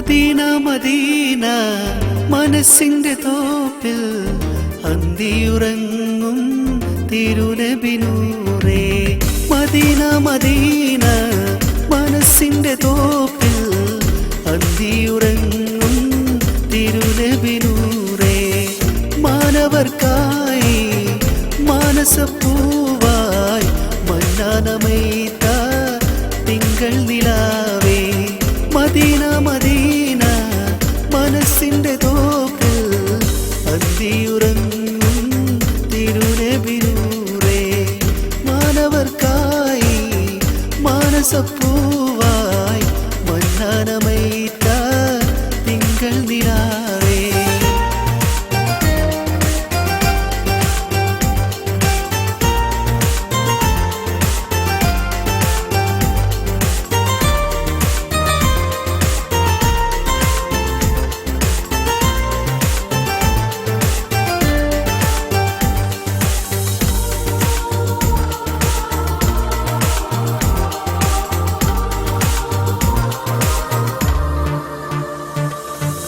Medina Medina മനസ്സിന്റെ തോപ്പിൽ അന്തിയുറങ്ങും തിരുനബി നൂറേ. മദീന മദീന മനസ്സിന്റെ തോപ്പിൽ അന്തിയുറങ്ങും തിരുനബി നൂറേ. മാനവർക്കായി മാനസപ്പൂവായി മന്നാനമൈത തിങ്കൾ നിലാവേ. മദീന മദീന മനസ്സിന്റെ തോപ്പിൽ അന്തിയുറങ്ങും തിരുനബി നൂറേ. മാനവർക്കായി മാനസപ്പൂവായി മന്നാനമൈത തിങ്കൾ നിലാവേ.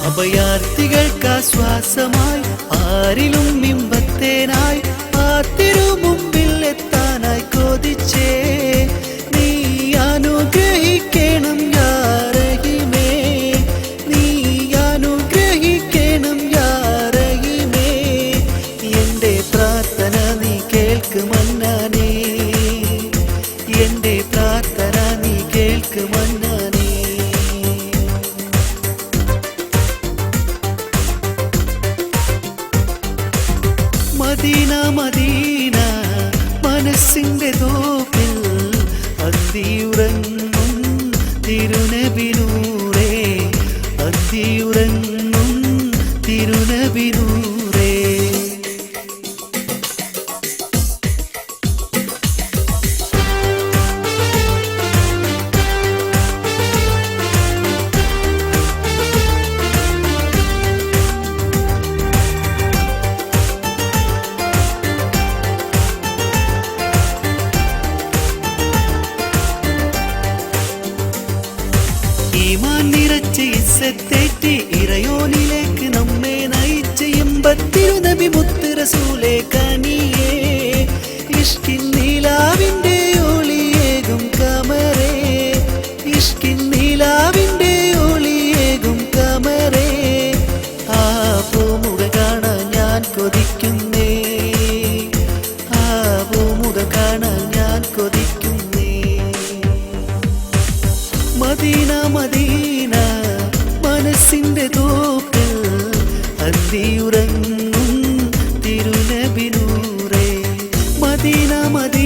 അഭയാർത്ഥികൾക്കാശ്വാസമായി ആരിലും ഇമ്പത്തേനായി ആ തിരുമുമ്പിൽ എത്താനായി കൊതിച്ചേ. നീ അനുഗ്രഹിക്കണം യാ റഹീമേ, നീ അനുഗ്രഹിക്കണം യാ റഹീമേ. എൻ്റെ പ്രാർത്ഥന നീ കേൾക്ക് മന്നാനേ, എൻ്റെ പ്രാർത്ഥന നീ കേൾക്ക് മന്നാനേ. മദീന മദീന മനസ്സിന്റെ തോപ്പിൽ അന്തിയുറങ്ങും തിരുനബി നൂറേ. അന്തിയുറങ്ങും തിരുനബി നൂറേ. ഈമാൻ നിറച്ച് ഇസ്സത്തേറ്റി ഇറയോനിലേക്ക് നമ്മെ നയിച്ച ഇമ്പത്തിരുനബി മുത്ത് റസൂലേ കനിയേ. ഇഷ്കിൻ നീലാവിൻ്റെ ഒളിയേകും കമറേ, ഇഷ്കിൻ നീലാവിൻ്റെ ഒളിയേകും കമറേ. ആ പൂമുഖ കാണാൻ ഞാൻ കൊതിക്കുന്നേ, ആ പൂമുഖ കാണാൻ ഞാൻ കൊതിക്കുന്നേ. മദീന മദീന മനസ്സിന്റെ തോപ്പിൽ അന്തിയുറങ്ങും തിരുനബി നൂറേ. Medina Medina